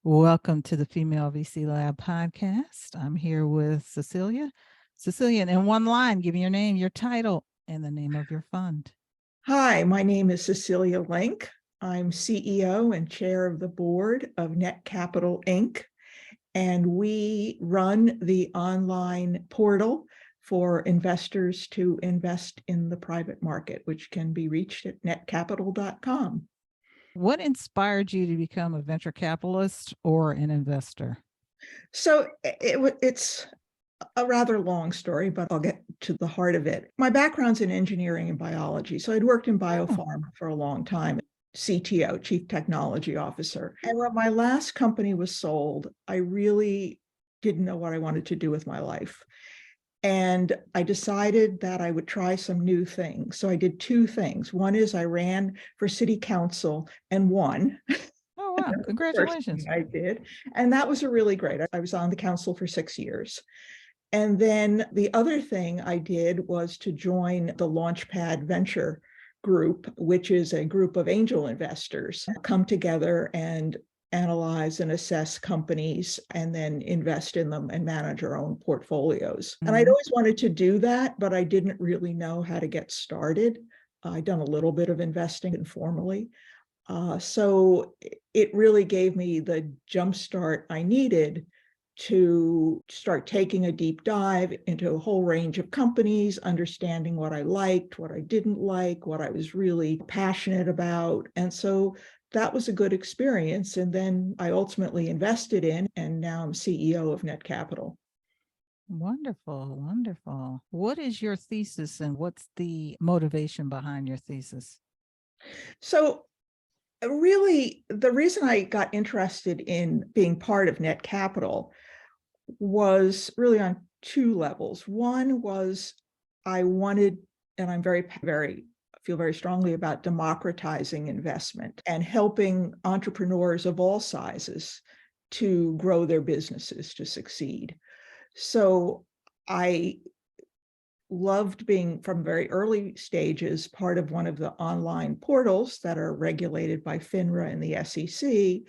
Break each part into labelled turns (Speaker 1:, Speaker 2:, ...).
Speaker 1: Welcome to the Female VC Lab podcast. I'm here with Cecilia. Cecilia, in one line, give me your name, your title, and the name of your fund.
Speaker 2: Hi, my name is Cecilia Lenk. I'm CEO and chair of the board of Netcapital Inc. And we run the online portal for investors to invest in the private market, which can be reached at netcapital.com.
Speaker 1: What inspired you to become a venture capitalist or an investor?
Speaker 2: So it's a rather long story, but I'll get to the heart of it. My background's in engineering and biology. So I'd worked in biopharma for a long time, CTO, Chief Technology Officer. And when my last company was sold, I really didn't know what I wanted to do with my life. And I decided that I would try some new things. So I did two things. One is I ran for city council and won.
Speaker 1: Oh, wow. Congratulations.
Speaker 2: I did. And that was a really great. I was on the council for 6 years. And then the other thing I did was to join the Launchpad Venture Group, which is a group of angel investors come together and analyze and assess companies and then invest in them and manage our own portfolios. And I'd always wanted to do that, but I didn't really know how to get started. I'd done a little bit of investing informally. So it really gave me the jumpstart I needed to start taking a deep dive into a whole range of companies, understanding what I liked, what I didn't like, what I was really passionate about. And so that was a good experience. And then I ultimately invested in, and now I'm CEO of Netcapital.
Speaker 1: Wonderful, wonderful. What is your thesis and what's the motivation behind your thesis?
Speaker 2: So really, the reason I got interested in being part of Netcapital was really on two levels. One was I wanted, and I'm feel very strongly about democratizing investment and helping entrepreneurs of all sizes to grow their businesses to succeed. So I loved being from very early stages part of one of the online portals that are regulated by FINRA and the SEC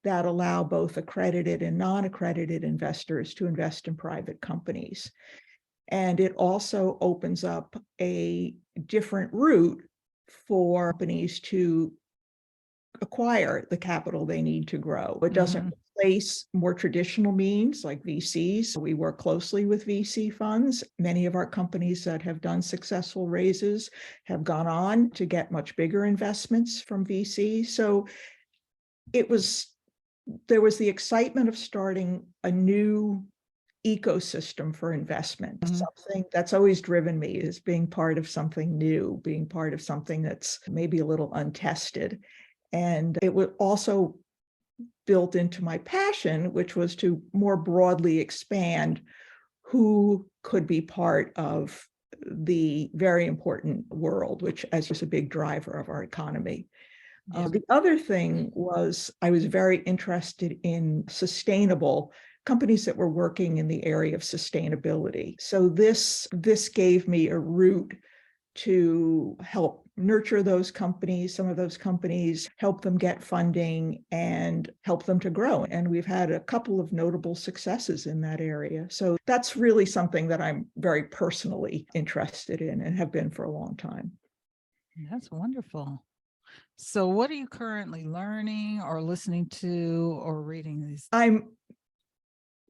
Speaker 2: that allow both accredited and non-accredited investors to invest in private companies. And it also opens up a different route for companies to acquire the capital they need to grow. It doesn't replace more traditional means like VCs. We work closely with VC funds. Many of our companies that have done successful raises have gone on to get much bigger investments from VC. So there was the excitement of starting a new ecosystem for investment. Something that's always driven me is being part of something new, being part of something that's maybe a little untested. And it was also built into my passion, which was to more broadly expand who could be part of the very important world, which is a big driver of our economy. The other thing was I was very interested in sustainable companies that were working in the area of sustainability. So this gave me a route to help nurture those companies, some of those companies, help them get funding and help them to grow. And we've had a couple of notable successes in that area. So that's really something that I'm very personally interested in and have been for a long time.
Speaker 1: That's wonderful. So what are you currently learning or listening to or reading these?
Speaker 2: I'm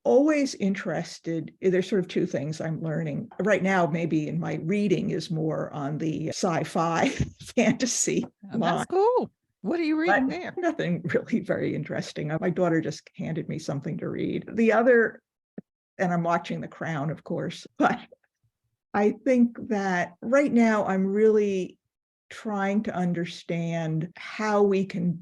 Speaker 2: always interested. There's sort of two things I'm learning right now. Maybe in my reading is more on the sci-fi fantasy line.
Speaker 1: That's cool. What are you reading there?
Speaker 2: Nothing really very interesting. My daughter just handed me something to read. The other, and I'm watching The Crown, of course, but I think that right now I'm really trying to understand how we can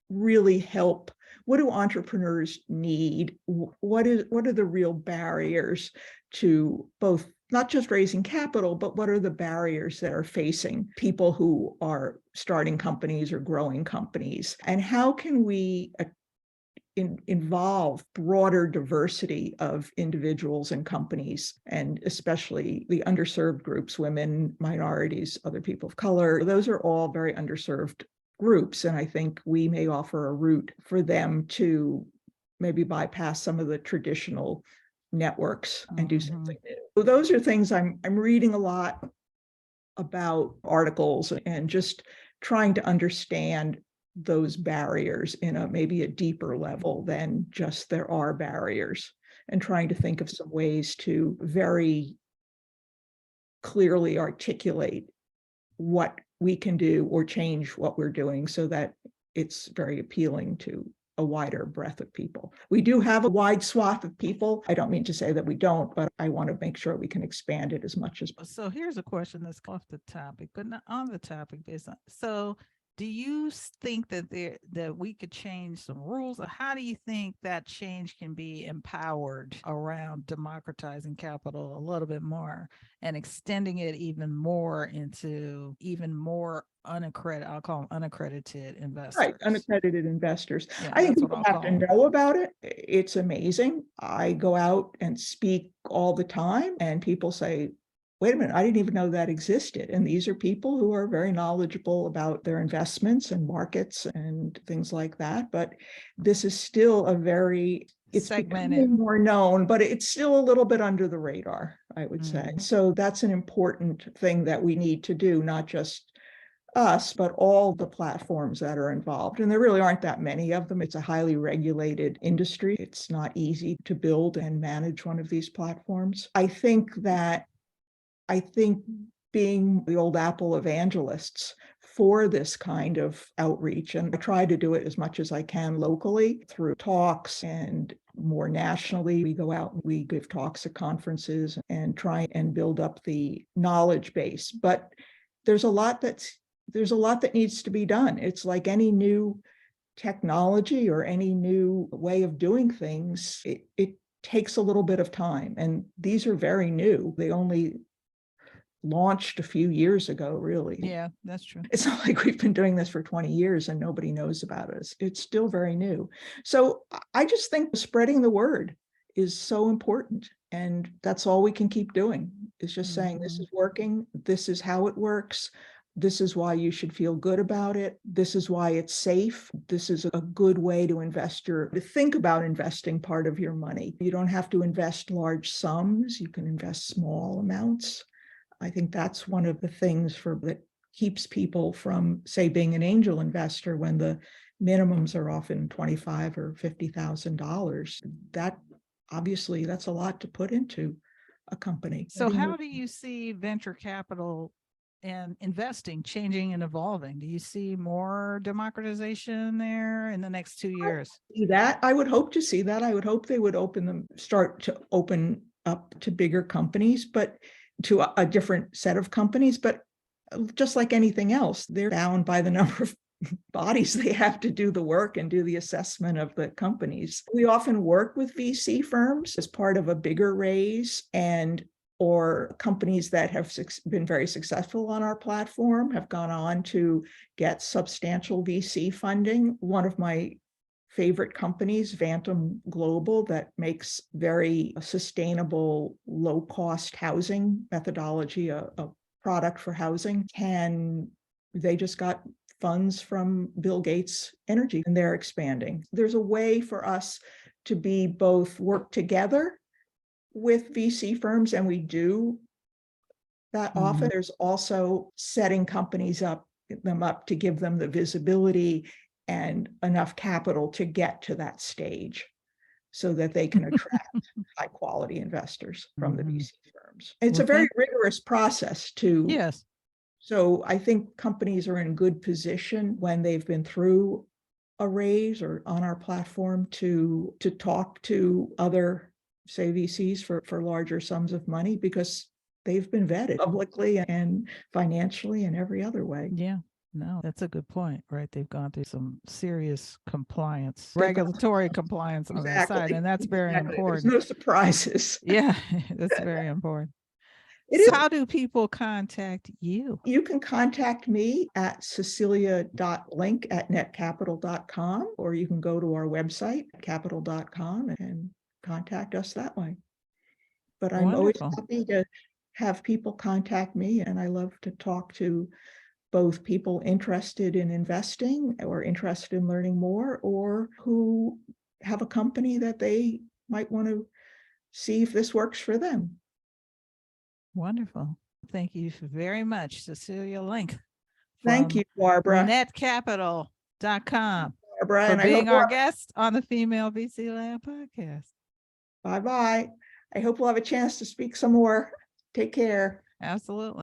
Speaker 2: really help. What do entrepreneurs need? What are the real barriers to both not just raising capital, but what are the barriers that are facing people who are starting companies or growing companies? And how can we involve broader diversity of individuals and companies, and especially the underserved groups, women, minorities, other people of color? Those are all very underserved groups. And I think we may offer a route for them to maybe bypass some of the traditional networks and do something new. So those are things I'm reading a lot about, articles, and just trying to understand those barriers in maybe a deeper level than just there are barriers, and trying to think of some ways to very clearly articulate what we can do or change what we're doing so that it's very appealing to a wider breadth of people. We do have a wide swath of people. I don't mean to say that we don't, but I want to make sure we can expand it as much as possible.
Speaker 1: So here's a question that's off the topic, but not on the topic. So do you think that that we could change some rules, or how do you think that change can be empowered around democratizing capital a little bit more and extending it even more into even more unaccredited, I'll call them unaccredited investors?
Speaker 2: Right, unaccredited investors.
Speaker 1: Yeah,
Speaker 2: I think
Speaker 1: that's what
Speaker 2: people
Speaker 1: I'll
Speaker 2: have to
Speaker 1: call them.
Speaker 2: know about it. It's amazing. I go out and speak all the time, and people say, wait a minute, I didn't even know that existed. And these are people who are very knowledgeable about their investments and markets and things like that. But this is still it's
Speaker 1: Segmented.
Speaker 2: becoming more known, but it's still a little bit under the radar, I would say. So that's an important thing that we need to do, not just us, but all the platforms that are involved. And there really aren't that many of them. It's a highly regulated industry. It's not easy to build and manage one of these platforms. I think being the old Apple evangelists for this kind of outreach, and I try to do it as much as I can locally through talks, and more nationally, we go out and we give talks at conferences and try and build up the knowledge base. But there's a lot that needs to be done. It's like any new technology or any new way of doing things, it takes a little bit of time. And these are very new. They only launched a few years ago, really.
Speaker 1: Yeah, that's true.
Speaker 2: It's not like we've been doing this for 20 years and nobody knows about us. It's still very new. So I just think spreading the word is so important. And that's all we can keep doing, is just saying, this is working. This is how it works. This is why you should feel good about it. This is why it's safe. This is a good way to think about investing part of your money. You don't have to invest large sums. You can invest small amounts. I think that's one of the things that keeps people from, say, being an angel investor when the minimums are often $25,000 or $50,000. That's a lot to put into a company.
Speaker 1: So how do you see venture capital and investing changing and evolving? Do you see more democratization there in the next 2 years?
Speaker 2: I would hope to see that. I would hope they would start to open up to bigger companies, but to a different set of companies. But just like anything else, they're bound by the number of bodies they have to do the work and do the assessment of the companies. We often work with VC firms as part of a bigger raise, or companies that have been very successful on our platform have gone on to get substantial VC funding. One of my favorite companies, Vantum Global, that makes very sustainable, low-cost housing methodology, a product for housing, they just got funds from Bill Gates Energy, and they're expanding. There's a way for us to be both work together with VC firms, and we do that often. There's also setting companies up to give them the visibility and enough capital to get to that stage so that they can attract high quality investors from the VC firms. It's a very rigorous process too.
Speaker 1: Yes.
Speaker 2: So I think companies are in good position when they've been through a raise or on our platform to talk to other, say, VCs for larger sums of money, because they've been vetted publicly and financially and every other way.
Speaker 1: Yeah. No, that's a good point, right? They've gone through some serious regulatory compliance on that side, and that's very important.
Speaker 2: There's no surprises.
Speaker 1: Yeah, that's very important. How do people contact you?
Speaker 2: You can contact me at cecilia.lenk@netcapital.com, or you can go to our website, capital.com, and contact us that way. But I'm always happy to have people contact me, and I love to talk to both people interested in investing or interested in learning more, or who have a company that they might want to see if this works for them.
Speaker 1: Wonderful. Thank you very much, Cecilia Lenk.
Speaker 2: Thank you, Barbara.
Speaker 1: Netcapital.com
Speaker 2: Barbara,
Speaker 1: for
Speaker 2: and I hope
Speaker 1: being our guest on the Female VC Land podcast.
Speaker 2: bye-bye. I hope we'll have a chance to speak some more. Take care.
Speaker 1: Absolutely.